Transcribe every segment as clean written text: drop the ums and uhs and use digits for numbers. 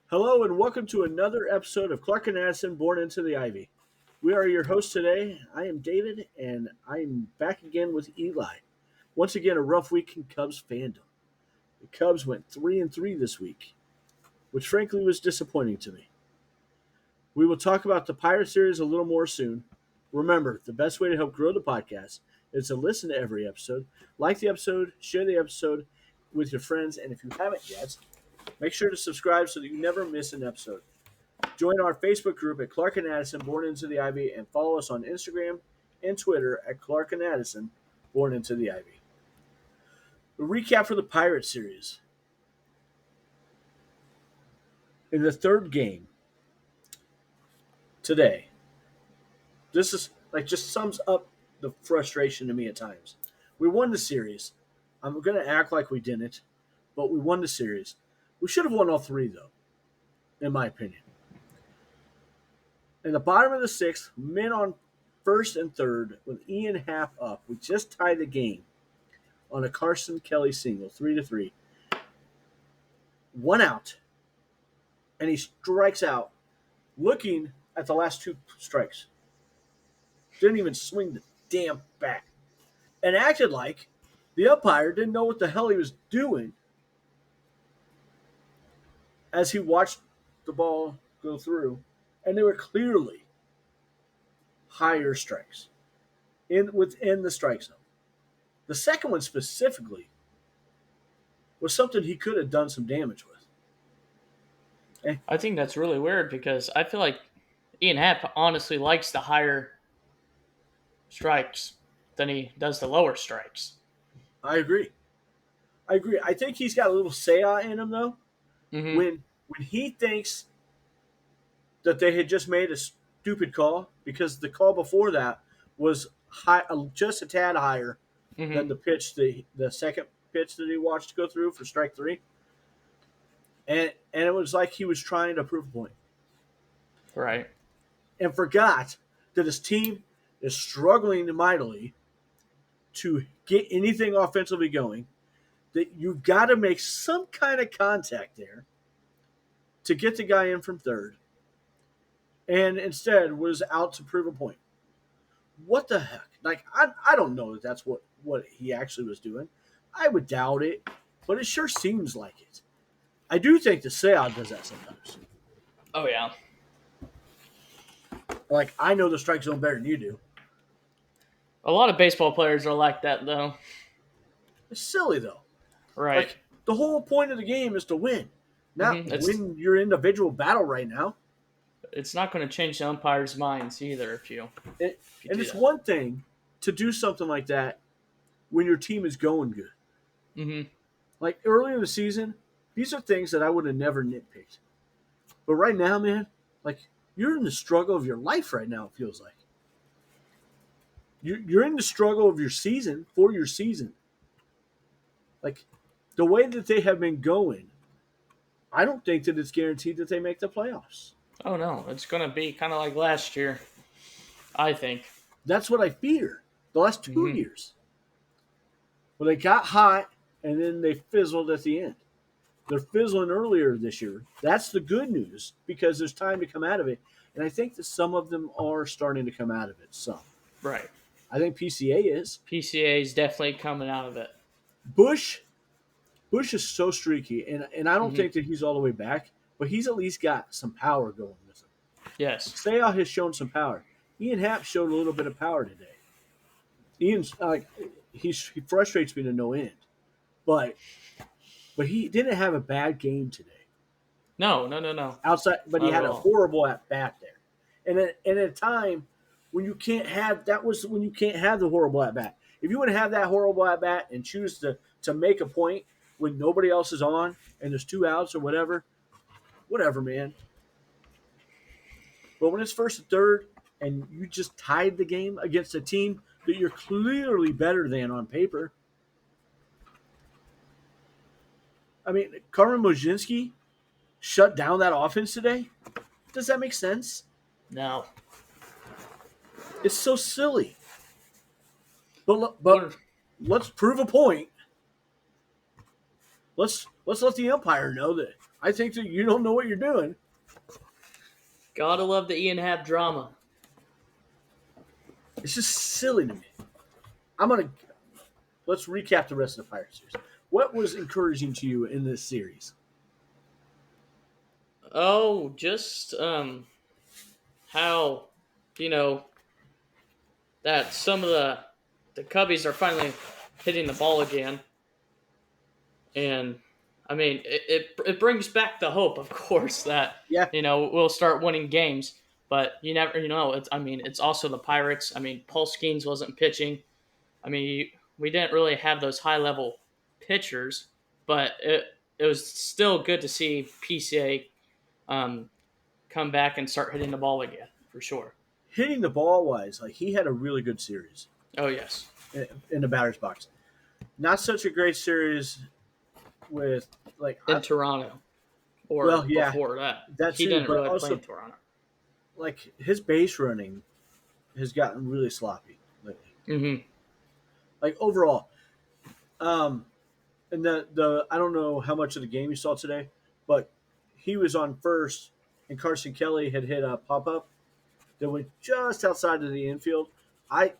Hello and welcome to another episode of Clark and Addison Born into the Ivy. We are your hosts today. I am David and I am back again with Eli. Once again, a rough week in Cubs fandom. The Cubs went 3-3 this week, which frankly was disappointing to me. We will talk about the Pirate series a little more soon. Remember, the best way to help grow the podcast is to listen to every episode, like the episode, share the episode with your friends, and if you haven't yet, make sure to subscribe so that you never miss an episode. Join our Facebook group at Clark and Addison Born into the Ivy and follow us on Instagram and Twitter at Clark and Addison Born into the Ivy. A recap for the Pirates series. In the third game today, this is just sums up the frustration to me at times. We won the series. I'm going to act like we didn't, but we won the series. We should have won all three, though, in my opinion. In the bottom of the sixth, men on first and third with Ian Happ up. We just tied the game on a Carson Kelly single, 3-3. 1 out, and he strikes out looking at the last two strikes. Didn't even swing the damn bat. And acted like the umpire didn't know what the hell he was doing as he watched the ball go through. And they were clearly higher strikes within the strike zone. The second one specifically was something he could have done some damage with. I think that's really weird because I feel like Ian Happ honestly likes the higher strikes than he does the lower strikes. I agree. I think he's got a little say in him though. Mm-hmm. When he thinks that they had just made a stupid call because the call before that was high, just a tad higher than the pitch, the second pitch that he watched go through for strike three, and it was like he was trying to prove a point, right? And forgot that his team is struggling mightily to get anything offensively going. That you've got to make some kind of contact there to get the guy in from third. And instead was out to prove a point. What the heck? I don't know that that's what he actually was doing. I would doubt it, but it sure seems like it. I do think the Seau does that sometimes. Oh, yeah. I know the strike zone better than you do. A lot of baseball players are like that, though. It's silly, though. Right. The whole point of the game is to win, not win your individual battle right now. It's not going to change the umpires' minds either if you and it's that. One thing to do something like that when your team is going good. Mm-hmm. Like earlier in the season, these are things that I would have never nitpicked. But right now, man, you're in the struggle of your life right now, it feels like. You're in the struggle of your season, for your season. The way that they have been going, I don't think that it's guaranteed that they make the playoffs. Oh, no. It's going to be kind of like last year, I think. That's what I fear. The last 2 years. Well, they got hot, and then they fizzled at the end. They're fizzling earlier this year. That's the good news, because there's time to come out of it. And I think that some of them are starting to come out of it, some. Right. I think PCA is. PCA is definitely coming out of it. Bush is so streaky, and I don't think that he's all the way back, but he's at least got some power going with him. Yes. Seau has shown some power. Ian Happ showed a little bit of power today. Ian's he frustrates me to no end, but he didn't have a bad game today. No. Outside, but he had a horrible at bat there, and at a time when you can't have the horrible at bat. If you want to have that horrible at bat and choose to make a point when nobody else is on and there's 2 outs or whatever, man. But when it's first and third and you just tied the game against a team that you're clearly better than on paper. I mean, Carmen Mojinski shut down that offense today? Does that make sense? No. It's so silly. But let's prove a point. Let's let the umpire know that I think that you don't know what you're doing. Gotta love the Ian Happ drama. It's just silly to me. Let's recap the rest of the Pirates series. What was encouraging to you in this series? Oh, just how you know that some of the Cubbies are finally hitting the ball again, and I mean it brings back the hope, of course, that Yeah, we'll start winning games. But you never, it's also the Pirates. I mean, Paul Skeens wasn't pitching. I mean, we didn't really have those high level pitchers, but it was still good to see PCA um, come back and start hitting the ball again for sure. hitting the ball wise, like he had a really good series Oh yes, in the batter's box. Not such a great series with in Toronto or well, yeah, before that, that he too, didn't but really play also in Toronto. like his base running has gotten really sloppy lately. Mm-hmm. Like overall, um, and the I don't know how much of the game you saw today, but he was on first, and Carson Kelly had hit a pop up that went just outside of the infield. I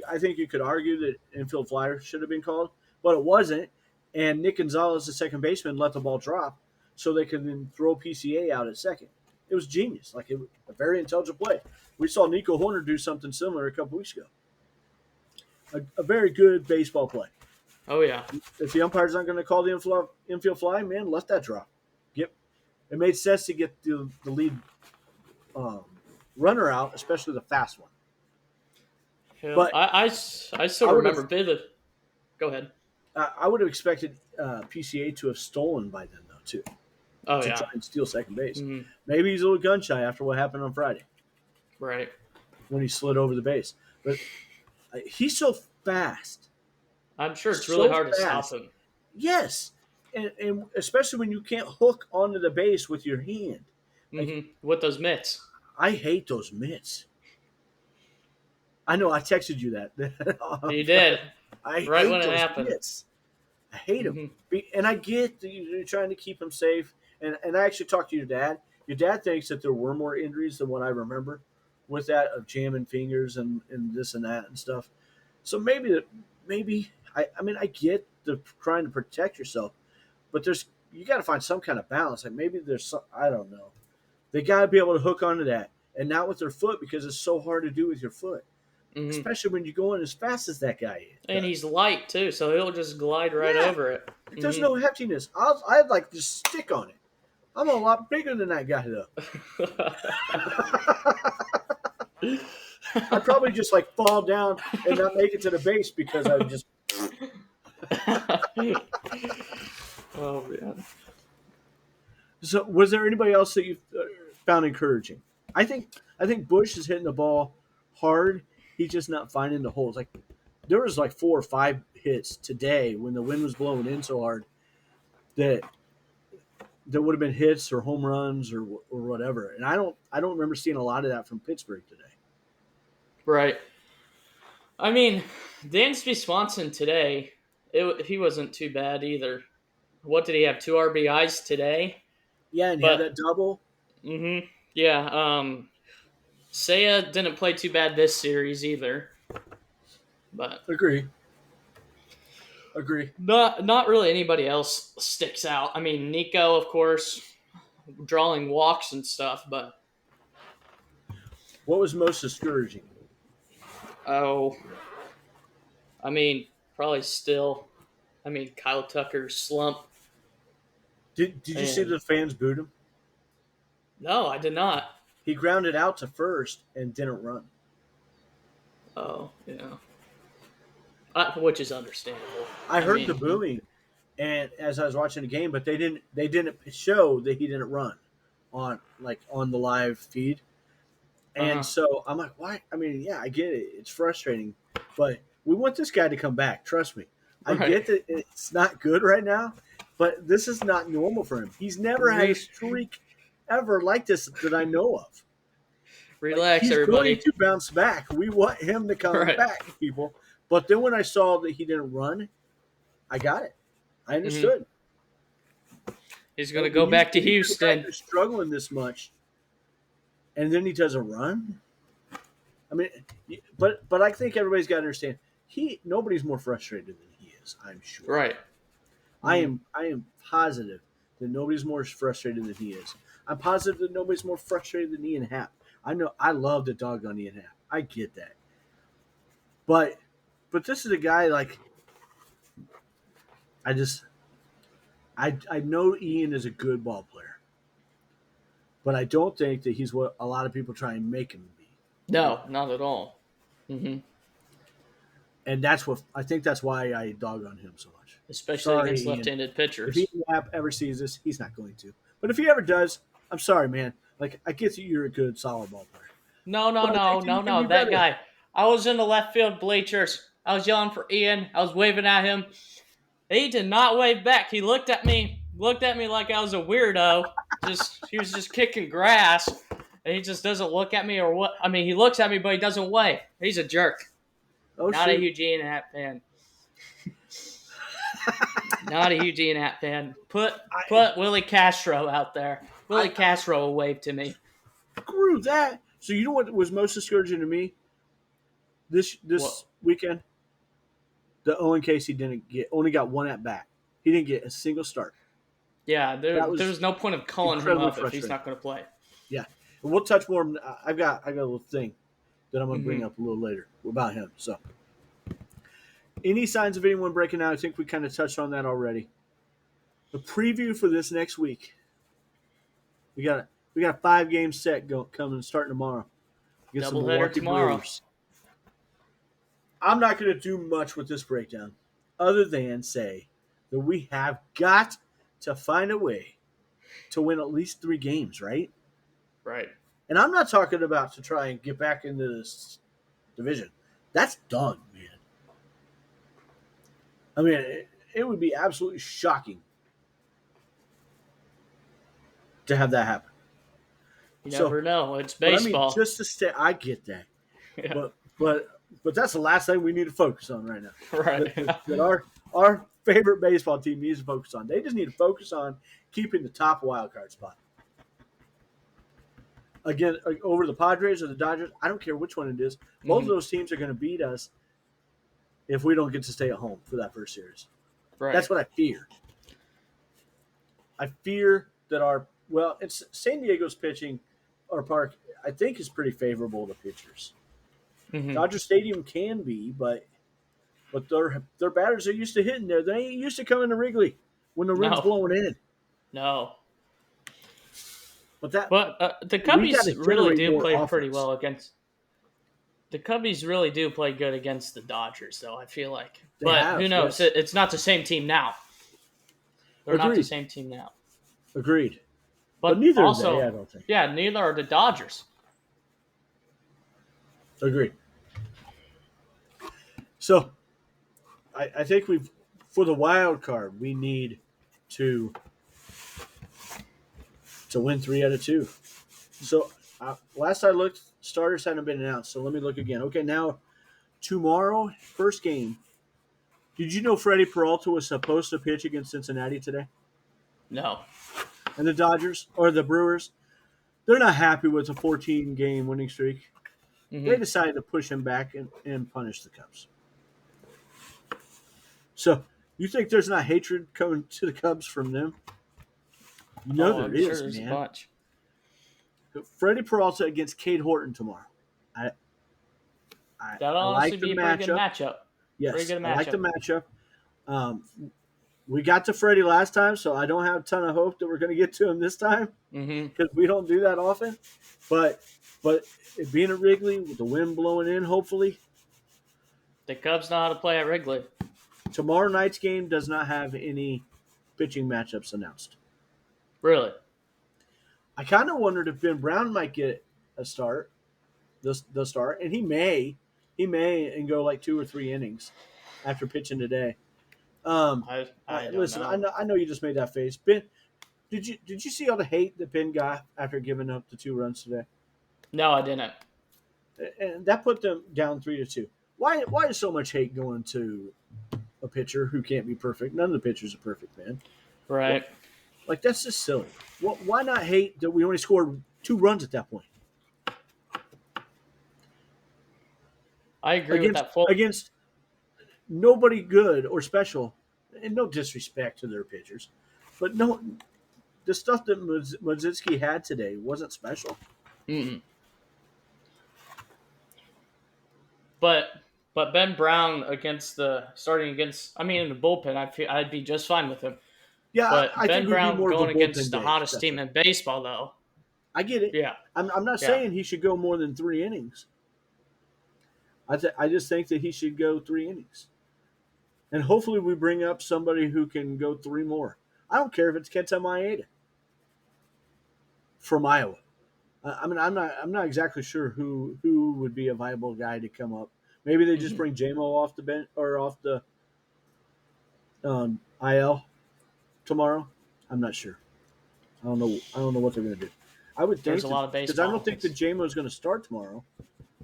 I think you could argue that infield flyer should have been called, but it wasn't. And Nick Gonzalez, the second baseman, let the ball drop so they could then throw PCA out at second. It was genius, like a very intelligent play. We saw Nico Horner do something similar a couple weeks ago. A very good baseball play. Oh yeah, If the umpire's not going to call the infield fly, man, let that drop. Yep, it made sense to get the lead um, runner out, especially the fast one. yeah. But I still I would remember have vivid. Go ahead. I would have expected PCA to have stolen by then, though, too, Oh to yeah, try and steal second base. mm-hmm. Maybe he's a little gun shy after what happened on Friday Right. when he slid over the base. But he's so fast. I'm sure it's really So hard to stop fast. him. Yes. And especially when you can't hook onto the base with your hand. Like, Mm-hmm. With those mitts. I hate those mitts. I know I texted you that. You did I right when hate it those happened. mitts. I hate them. Mm-hmm. And I get that you're trying to keep him safe. And I actually talked to your dad. Your dad thinks that there were more injuries than what I remember with that of jamming fingers and this and that and stuff. So maybe I mean I get the trying to protect yourself, but you got to find some kind of balance. Like maybe there's some I don't know. They got to be able to hook onto that and not with their foot because it's so hard to do with your foot, Mm-hmm. especially when you're going as fast as that guy is. And he's light too, so he'll just glide right Yeah. over it. There's Mm-hmm. no heftiness. I'd like to stick on it. I'm a lot bigger than that guy though. I'd probably just like fall down and not make it to the base because I would just. Oh man. So, was there anybody else that you found encouraging? I think Bush is hitting the ball hard. He's just not finding the holes. Like there was like 4 or 5 hits today when the wind was blowing in so hard that would have been hits or home runs or whatever. And I don't remember seeing a lot of that from Pittsburgh today. Right. I mean, Dansby Swanson today, he wasn't too bad either. What did he have? 2 RBIs today? Yeah, and he had that double. Mm-hmm. Yeah. Seiya didn't play too bad this series either. But Agree. not really anybody else sticks out. I mean, Nico, of course, drawing walks and stuff, but What was most discouraging? oh, I mean, probably still. I mean, Kyle Tucker's slump. Did you see the fans booed him? No, I did not. He grounded out to first and didn't run. Oh, yeah. Which is understandable. I heard the booing, and as I was watching the game, but they didn't show that he didn't run on the live feed, and so I'm like, why? I mean, yeah, I get it. It's frustrating, but we want this guy to come back. Trust me. I get that it's not good right now, but this is not normal for him. He's never had a streak ever like this that I know of. Relax, he's everybody. Going to bounce back. We want him to come back, people. But then when I saw that he didn't run, I got it. I understood. He's going to go When back to when you got a guy Houston. who's struggling this much, and then he does a run. I mean, but I think everybody's got to understand nobody's more frustrated than he is. I'm sure. Right. I am positive that nobody's more frustrated than he is. I'm positive that nobody's more frustrated than Ian Happ. I know I love the dog on Ian Happ. I get that. But this is a guy like I know Ian is a good ball player, but I don't think that he's what a lot of people try and make him be. No, not at all. And that's why I dog on him so much. Especially Sorry, against Ian. left-handed If pitchers. Ian Happ ever sees this, he's not going to. But if he ever does, I'm sorry, man. Like I get that you're a good solid ball player. No. But I think that you can be That better. guy. I was in the left field bleachers. I was yelling for Ian. I was waving at him. He did not wave back. He looked at me like I was a weirdo. He was just kicking grass. And he just doesn't look at me or what. I mean, he looks at me, but he doesn't wave. He's a jerk. Oh, Not shoot. a Eugene Happ fan. Not a Eugene Happ fan. Put Willie Castro out there. Willie Castro will wave to me. Screw that. So you know what was most discouraging to me this What? weekend? The Owen Casey only got one at bat. He didn't get a single start. Yeah, there's no point of calling him up if he's not going to play. Yeah, and we'll touch more. I've got a little thing that I'm going to bring up a little later about him. So, any signs of anyone breaking out? I think we kind of touched on that already. The preview for this next week. We got a 5-game set coming starting tomorrow. Against the Doubleheader tomorrow. Brewers. I'm not going to do much with this breakdown other than say that we have got to find a way to win at least 3 games, right? Right. And I'm not talking about to try and get back into this division. That's done, man. I mean, it would be absolutely shocking to have that happen. You never know. It's baseball. I mean, just to stay, I get that. Yeah. But that's the last thing we need to focus on right now. Right. That our favorite baseball team needs to focus on. They just need to focus on keeping the top wild card spot. Again, over the Padres or the Dodgers, I don't care which one it is. Both of those teams are going to beat us if we don't get to stay at home for that first series. Right. That's what I fear. I fear that it's San Diego's pitching, our park, I think is pretty favorable to pitchers. Dodger Stadium can be, but their batters are used to hitting there. They ain't used to coming to Wrigley when the wind's blowing in. No. But the Cubbies really do play offense. pretty well against. The Cubbies really do play good against the Dodgers, though. I feel like, who knows? Yes. It's not the same team now. They're not the same team now. Agreed. But neither also, are they, I don't think. Yeah, neither are the Dodgers. Agreed. So, I think for the wild card, we need to win 3 out of 2. So, last I looked, starters hadn't been announced. So, let me look again. Okay, now, tomorrow, first game. Did you know Freddie Peralta was supposed to pitch against Cincinnati today? No. And the Dodgers, or the Brewers, they're not happy with a 14-game winning streak. They decided to push him back and punish the Cubs. So, you think there's not hatred coming to the Cubs from them? You know there is, sure man. A bunch. Freddie Peralta against Cade Horton tomorrow. That'll honestly be a pretty good matchup. Yes, pretty good matchup. I like the matchup. We got to Freddie last time, so I don't have a ton of hope that we're going to get to him this time because we don't do that often. But it being at Wrigley with the wind blowing in, hopefully. The Cubs know how to play at Wrigley. Tomorrow night's game does not have any pitching matchups announced. Really? I kind of wondered if Ben Brown might get a start, the start, and he may and go like 2 or 3 innings after pitching today. I listen, know. I know you just made that face. Ben, did you see all the hate that Ben got after giving up the 2 runs today? No, I didn't. And that put them down 3-2. Why is so much hate going to a pitcher who can't be perfect? None of the pitchers are perfect, man. Right. Like, that's just silly. Why not hate that we only scored 2 runs at that point I agree with against that full. against nobody good or special, and no disrespect to their pitchers, but no, the stuff that Mozitsky had today wasn't special. Mm-mm. But Ben Brown against the starting against. I mean, in the bullpen, I'd be just fine with him. Yeah, But I think Ben it would be Brown more of a going against bullpen the day hottest team special. in baseball, though. I get it. Yeah, I'm not yeah. saying he should go more than 3 innings. I just think that he should go 3 innings, and hopefully we bring up somebody who can go 3 more. I don't care if it's Kenta Maeda from Iowa. I mean, I'm not exactly sure who would be a viable guy to come up. Maybe they just Mm-hmm. bring JMO off the bench or off the IL tomorrow. I'm not sure. I don't know. I don't know what they're going to do. I would There's think a that lot of because I baseball. don't think that JMO is going to start tomorrow.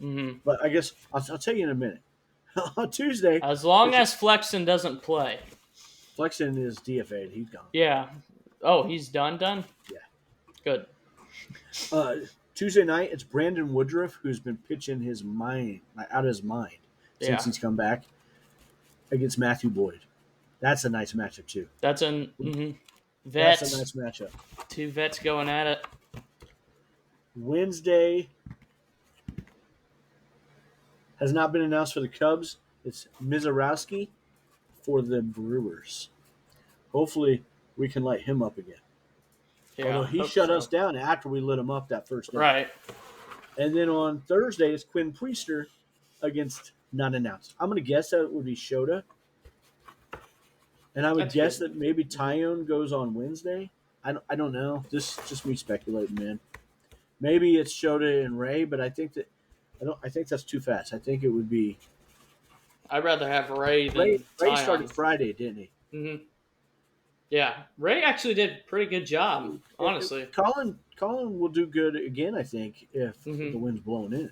Mm-hmm. But I guess I'll tell you in a minute. On Tuesday, As long as Flexen doesn't play. Flexen is DFA'd. He's gone. Yeah. Oh, he's done? Yeah. Good. Uh, Tuesday night, it's Brandon Woodruff who's been pitching his mind out of his mind since Yeah. he's come back against Matthew Boyd. That's a nice matchup too. That's an That's a vets. nice matchup. 2 vets going at it. Wednesday has not been announced for the Cubs. It's Mizorowski for the Brewers. Hopefully, we can light him up again. Yeah. Although he hope shut so. us down after we lit him up that first day. Right. And then on Thursday, it's Quinn Priester against not announced. I'm going to guess that it would be Shota. And I would That's guess good. that maybe Tyone goes on Wednesday. I don't know. This is just me speculating, man. Maybe it's Shota and Ray, but I think that's too fast. I think it would be I'd rather have Ray Ray. than Ray started Tyon. Friday, didn't he? Mm-hmm. Yeah. Ray actually did a pretty good job, honestly. Colin will do good again, I think, if Mm-hmm. the wind's blowing in.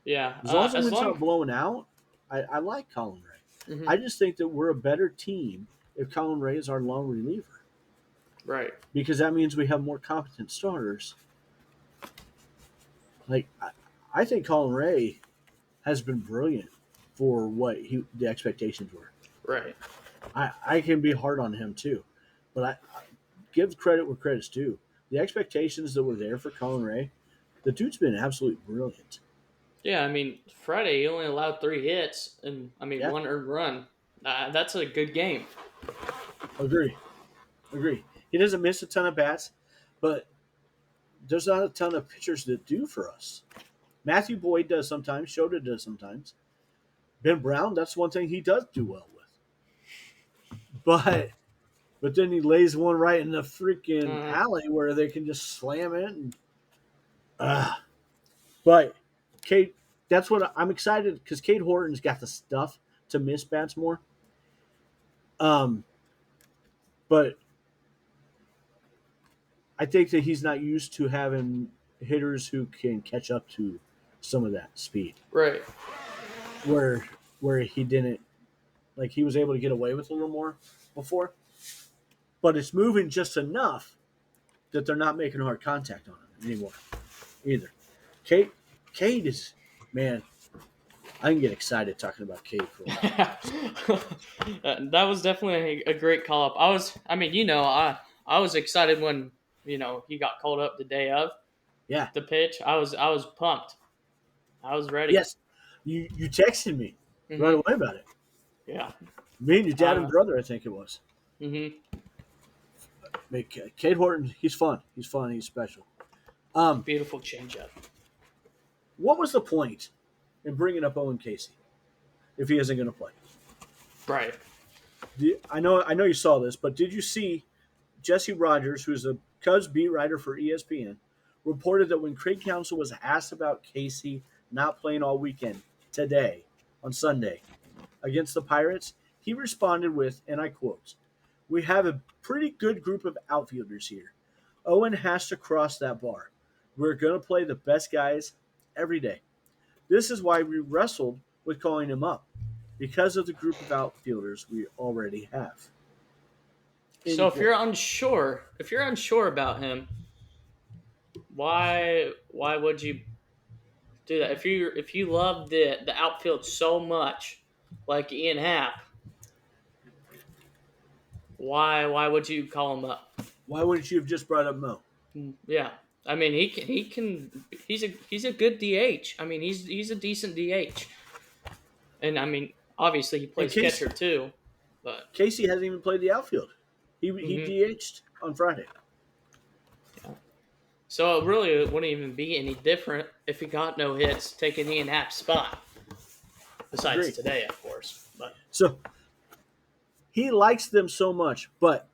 Yeah. As long as the as wind's long. not blowing out, I like Colin Ray. Mhm. I just think that we're a better team if Colin Ray is our long reliever, Right. because that means we have more competent starters. Like I think Colin Ray has been brilliant for what the expectations were. Right. I can be hard on him too, but I give credit where credit's due. The expectations that were there for Colin Ray, the dude's been absolutely brilliant. Yeah. I mean, Friday he only allowed 3 hits and Yeah, 1 earned run. That's a good game. agree. He doesn't miss a ton of bats, but there's not a ton of pitchers that do for us. Matthew Boyd does sometimes. Shota does sometimes. Ben Brown, that's one thing he does do well with. But then he lays one right in the freaking Uh, alley where they can just slam it. But Kate, that's what I'm excited because Kate Horton's got the stuff to miss bats more. But I think that he's not used to having hitters who can catch up to some of that speed. right. Where he didn't, like, he was able to get away with a little more before. But it's moving just enough that they're not making hard contact on him anymore either. Kate is, man, I can get excited talking about Kate for a while. That was definitely a great call up. I was excited when he got called up the day of Yeah. the pitch. I was pumped. I was ready. Yes. You texted me right Mm-hmm. away about it. Yeah. Me and your dad and brother, I think it was. Mm-hmm. Cade Horton, he's fun. He's fun. He's special. Beautiful changeup. What was the point in bringing up Owen Casey if he isn't going to play? Right. I know you saw this, but did you see Jesse Rogers, who's a Cubs beat writer for ESPN, reported that when Craig Counsell was asked about Casey not playing all weekend today, on Sunday, against the Pirates, he responded with, and I quote, "We have a pretty good group of outfielders here. Owen has to cross that bar. We're going to play the best guys every day. This is why we wrestled with calling him up, because of the group of outfielders we already have." So what? if you're unsure about him, why would you do that? If you love the outfield so much, like Ian Happ, why would you call him up? Why wouldn't you have just brought up Mo? Yeah, I mean he's a good DH. I mean he's a decent DH, and I mean obviously he And plays catcher too, but Casey hasn't even played the outfield. He mhm, DH'd on Friday. yeah. So it really wouldn't even be any different if he got no hits taking Ian Happ's spot. Besides Agreed. today, of course, but So he likes them so much, but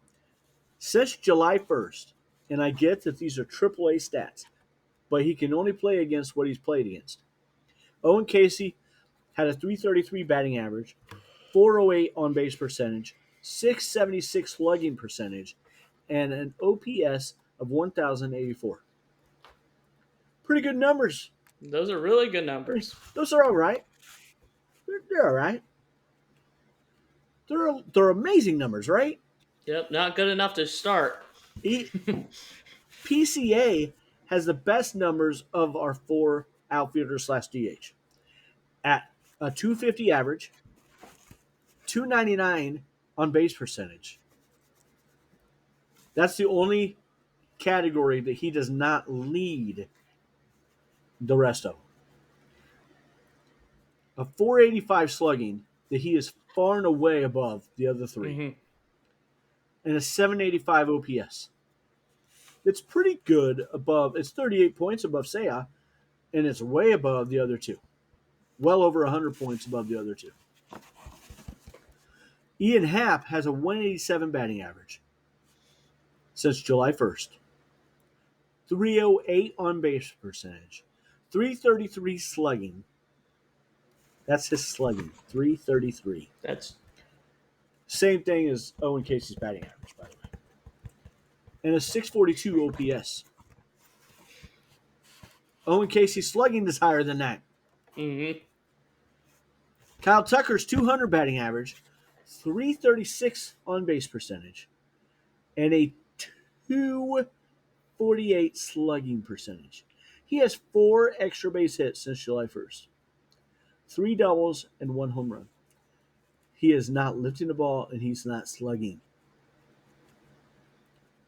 since July 1st, and I get that these are AAA stats, but he can only play against what he's played against. Owen Casey had a 333 batting average, 408 on base percentage, 676 slugging percentage, and an OPS of 1,084. Pretty good numbers. those are really good numbers. Those are all right. They're all right. They're amazing numbers, right? Yep, not good enough to start. He, PCA has the best numbers of our four outfielders slash DH at a 250 average, 299 on base percentage. That's the only category that he does not lead the rest of them. A 485 slugging that he is far and away above the other three, Mm-hmm. and a 785 OPS. It's pretty good above. It's 38 points above Seiya, and it's way above the other two. Well over 100 points above the other two. Ian Happ has a 187 batting average since July 1st. 308 on base percentage. 333 slugging. That's his slugging. 333. That's Same thing as Owen Casey's batting average, by the way. And a 642 OPS. Owen Casey's slugging is higher than that. mm-hmm. Kyle Tucker's 200 batting average, 336 on base percentage, and a 248 slugging percentage. He has 4 extra base hits since July 1st, 3 doubles and 1 home run. He is not lifting the ball and he's not slugging.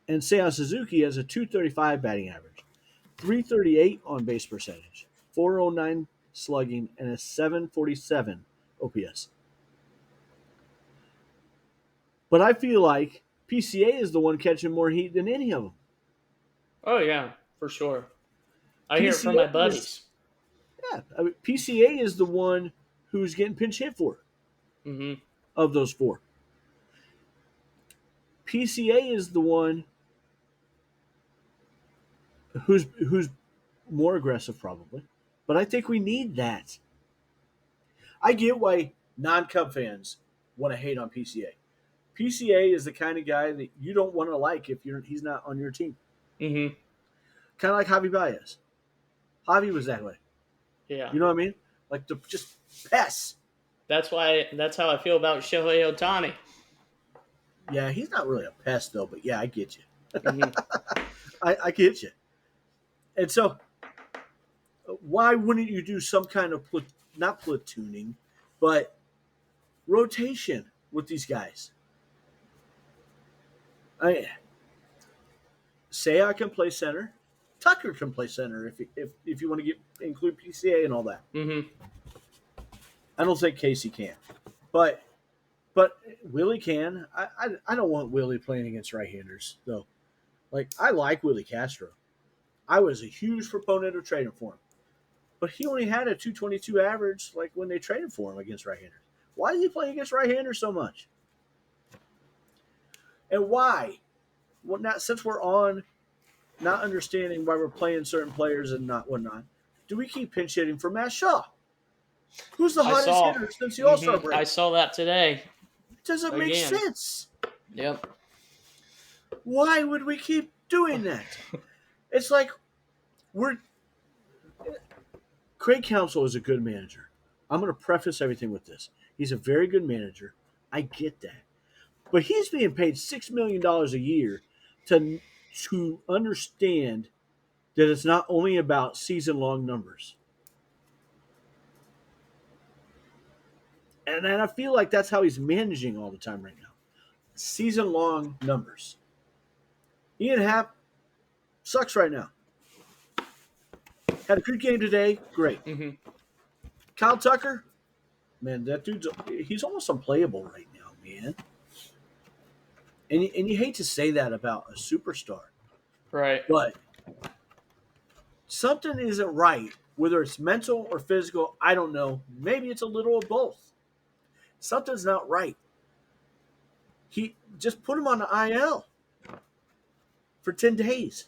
And Seiya Suzuki has a 235 batting average, 338 on base percentage, 409 slugging, and a 747 OPS. But I feel like PCA is the one catching more heat than any of them. Oh yeah, for sure. I hear it from PCA my buddies. PCA is the one who's getting pinch hit for Mm-hmm. of those 4. PCA is the one who's more aggressive probably, but I think we need that. I get why non-Cub fans want to hate on PCA. PCA is the kind of guy that you don't want to like if he's not on your team. Mm-hmm. Kind of like Javi Baez. Javi was that way. Yeah. You know what I mean? Like the just pests. That's how I feel about Shohei Ohtani. Yeah, he's not really a pest though, but yeah, I get you. Mm-hmm. I get you. And so, why wouldn't you do some kind of not platooning, but rotation with these guys? Seiya can play center. Tucker can play center if you want to include PCA and all that. Mm-hmm. I don't think Casey can, but Willie can. I don't want Willie playing against right-handers though. Like I like Willie Castro. I was a huge proponent of trading for him, but he only had a 222 average like when they traded for him against right-handers. Why is he playing against right-handers so much? And why? Well, not since we're on not understanding why we're playing certain players and not whatnot, do we keep pinch hitting for Matt Shaw? Who's the hottest hitter since the All-Star break? I saw that today. It doesn't make sense. Yep. Why would we keep doing that? It's like Craig Counsell is a good manager. I'm going to preface everything with this. He's a very good manager. I get that. But he's being paid $6 million a year to understand that it's not only about season long numbers. And I feel like that's how he's managing all the time right now. Season long numbers. Ian Happ sucks right now. Had a good game today. Great. Mm-hmm. Kyle Tucker, man, that he's almost unplayable right now, man. And you hate to say that about a superstar, Right. but something isn't right. Whether it's mental or physical, I don't know. Maybe it's a little of both. Something's not right. He just put him on the IL for 10 days.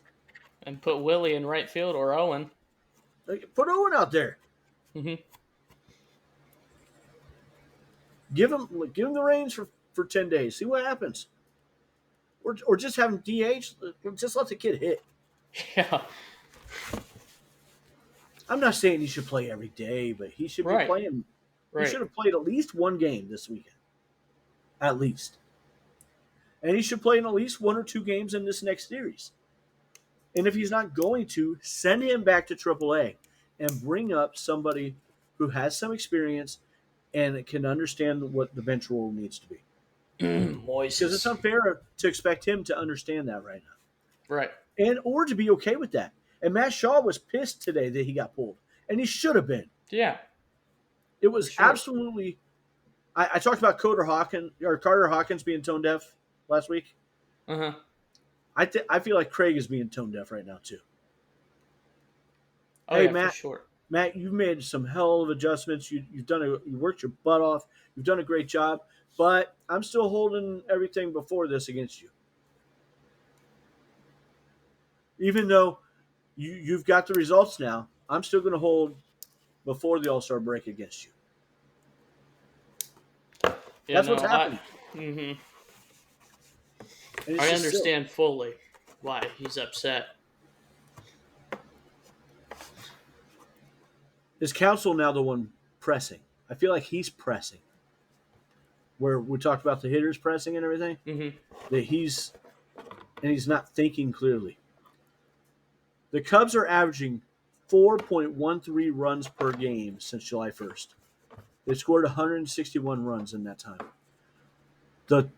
And put Willie in right field or Owen. Like, put Owen out there. Mm-hmm. Give him the reins for 10 days. See what happens. Or just have him DH. Just let the kid hit. Yeah. I'm not saying he should play every day, but he should be Right. playing. He Right. should have played at least one game this weekend. At least. And he should play in at least one or two games in this next series. And if he's not going to, send him back to AAA and bring up somebody who has some experience and can understand what the bench rule needs to be. Moist. Because it's unfair to expect him to understand that right now. Right. And or to be okay with that. And Matt Shaw was pissed today that he got pulled. And he should have been. Yeah. It was sure. absolutely. I talked about Carter Hawkins being tone deaf last week. Uh-huh. I feel like Craig is being tone deaf right now too. Oh, Hey, yeah, Matt. for sure. Matt, you've made some hell of adjustments. You worked your butt off. You've done a great job. But I'm still holding everything before this against you. Even though you've got the results now, I'm still going to hold before the All-Star break against you. Yeah, That's what's happening. Mm-hmm. And it's I just understand fully why he's upset. Is Council now the one pressing? I feel like he's pressing. Where we talked about the hitters pressing and everything, Mm-hmm. that he's not thinking clearly. The Cubs are averaging 4.13 runs per game since July 1st. They scored 161 runs in that time. The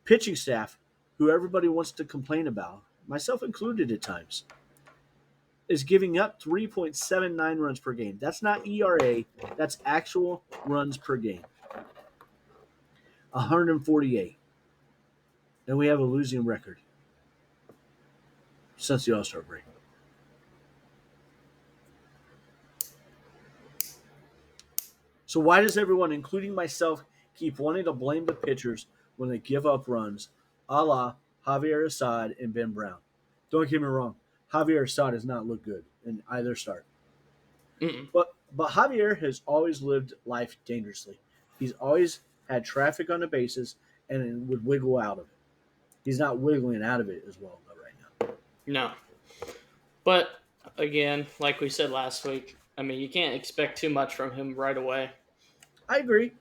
pitching staff, who everybody wants to complain about, myself included at times, is giving up 3.79 runs per game. That's not ERA. That's actual runs per game. 148. And we have a losing record since the All-Star break. So why does everyone, including myself, keep wanting to blame the pitchers when they give up runs, a la Javier Assad and Ben Brown? Don't get me wrong. Javier Assad has not looked good in either start. Mm-mm. But Javier has always lived life dangerously. He's always had traffic on the bases and would wiggle out of it. He's not wiggling out of it as well right now. No. But, again, like we said last week, I mean, you can't expect too much from him right away. I agree.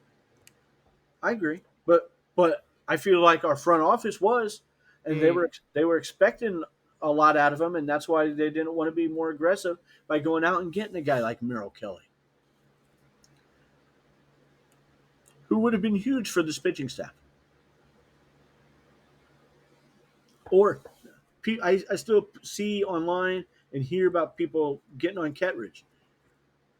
But I feel like our front office was, and they were expecting a lot out of him, and that's why they didn't want to be more aggressive by going out and getting a guy like Merrill Kelly, who would have been huge for this pitching staff. Or I still see online and hear about people getting on Kettridge.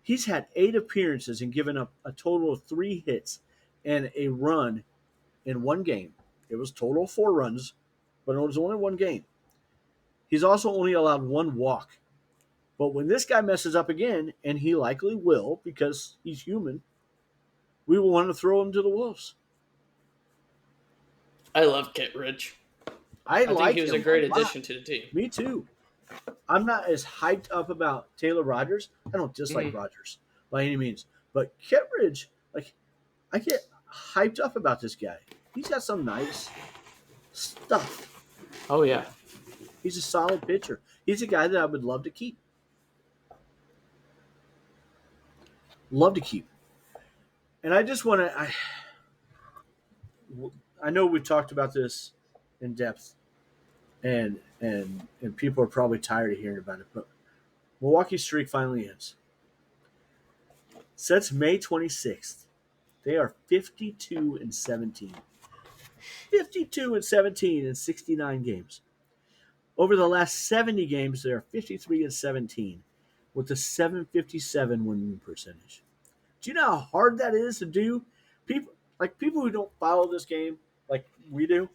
He's had 8 appearances and given up a total of 3 hits and a run in one game. It was total 4 runs, but it was only one game. He's also only allowed 1 walk. But when this guy messes up again, and he likely will because he's human, we will want to throw him to the wolves. I love Kittredge. I think like he was him a great lot. addition to the team. Me too. I'm not as hyped up about Taylor Rogers. I don't dislike Rogers by any means. But Kittredge, like, I get hyped up about this guy. He's got some nice stuff. Oh, yeah. He's a solid pitcher. He's a guy that I would love to keep. Love to keep. And I just want to I know we've talked about this in depth, and people are probably tired of hearing about it, but Milwaukee's streak finally ends. Since May 26th, they are 52 and 17. 52 and 17 in 69 games. Over the last 70 games, they are 53 and 17 with a 757 winning percentage. Do you know how hard that is to do? People who don't follow this game like we do,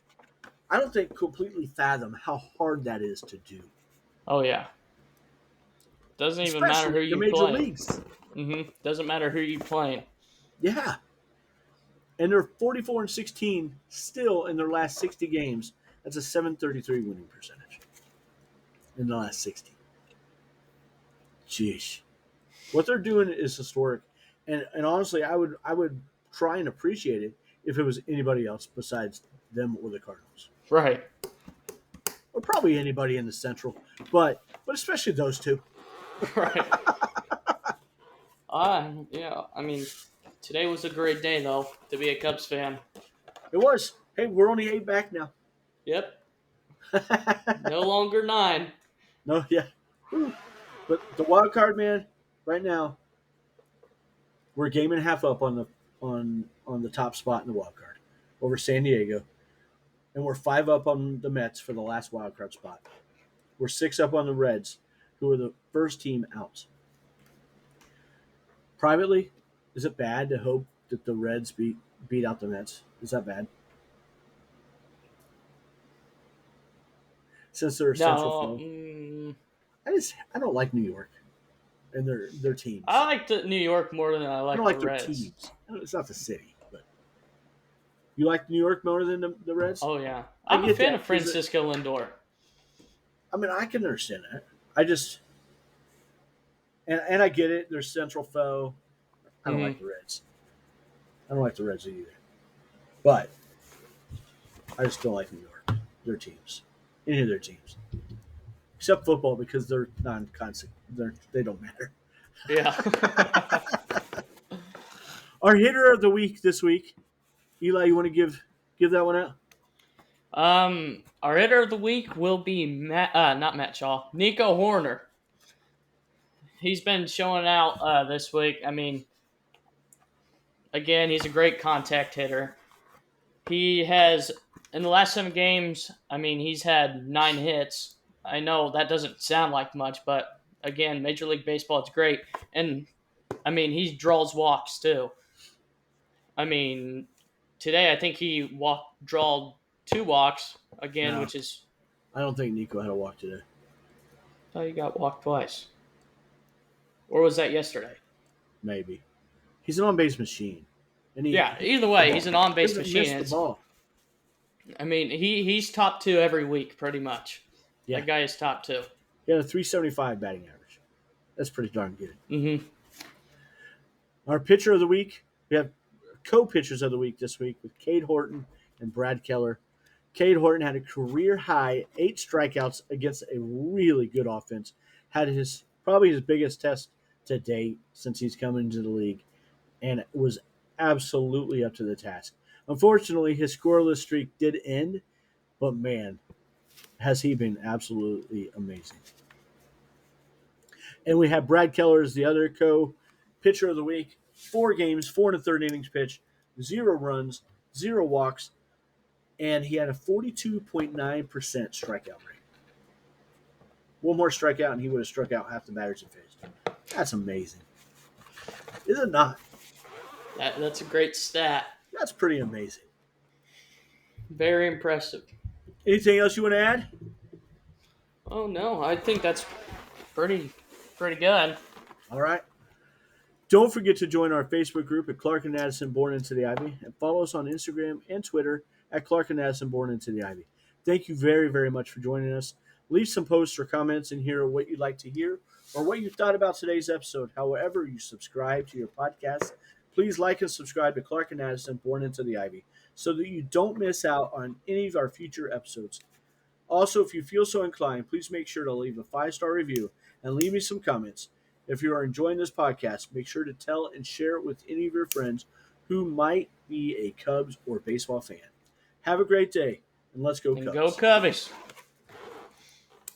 I don't think completely fathom how hard that is to do. Oh yeah. Doesn't even matter Especially who in the you major play. leagues. Doesn't matter who you playing. Yeah. And they're 44 and 16 still in their last 60 games. That's a 733 winning percentage in the last 60. Jeez. What they're doing is historic. And honestly, I would try and appreciate it if it was anybody else besides them or the Cardinals. Right. Or probably anybody in the Central. But especially those two. Right. Yeah. I mean, today was a great day though to be a Cubs fan. It was. Hey, we're only 8 back now. Yep. No longer 9. No, yeah. But the wild card, man, right now, we're a game and a half up on the top spot in the wild card over San Diego, and we're 5 up on the Mets for the last wild card spot. We're 6 up on the Reds, who are the first team out. Privately, is it bad to hope that the Reds beat out the Mets? Is that bad? Since they're a Central No. foe, I don't like New York and their teams. I like the New York more than I I like don't like the their Reds. teams. It's not the city, but you like New York more than the Reds? Oh yeah. I I'm a get fan that, of 'cause Francisco Lindor. I mean, I can understand that. I just and I get it. They're Central foe. I don't like the Reds. I don't like the Reds either. But I just don't like New York. Their teams, any of their teams, except football because they're non-constant. They don't matter. Yeah. Our hitter of the week this week, Eli. You want to give that one out? Our hitter of the week will be not Matt Shaw, Nico Horner. He's been showing out this week. I mean, again, he's a great contact hitter. He has in the last 7 games. I mean, he's had 9 hits. I know that doesn't sound like much, but again, Major League Baseball, it's great. And I mean, he draws walks too. I mean, today I think he drawed 2 walks again, No, which is I don't think Nico had a walk today. oh, you got walked twice. Or was that yesterday? Maybe he's an on-base machine, and Yeah, either way, he's an on-base doesn't machine. miss the ball. I mean, he's top 2 every week, pretty much. Yeah, That guy is top 2. he had a 375 batting average. That's pretty darn good. Mm-hmm. Our pitcher of the week, we have co-pitchers of the week this week with Cade Horton and Brad Keller. Cade Horton had a career high 8 strikeouts against a really good offense. Had probably his biggest test to date since he's come into the league, and it was absolutely up to the task. Unfortunately, his scoreless streak did end, but man, has he been absolutely amazing. And we have Brad Keller as the other pitcher of the week. 4 games, 4 1/3 innings pitched, 0 runs, 0 walks, and he had a 42.9% strikeout rate. One more strikeout, and he would have struck out half the batters he faced. That's amazing. Is it not? That's a great stat. That's pretty amazing. Very impressive. Anything else you want to add? Oh no, I think that's pretty good. All right. Don't forget to join our Facebook group at Clark and Addison Born Into the Ivy, and follow us on Instagram and Twitter at Clark and Addison Born Into the Ivy. Thank you very, very much for joining us. Leave some posts or comments in here what you'd like to hear or what you thought about today's episode. However you subscribe to your podcast, please like and subscribe to Clark and Addison Born Into the Ivy so that you don't miss out on any of our future episodes. Also, if you feel so inclined, please make sure to leave a 5-star review and leave me some comments. If you are enjoying this podcast, make sure to tell and share it with any of your friends who might be a Cubs or baseball fan. Have a great day, and let's go And go Cubs. Cubbies.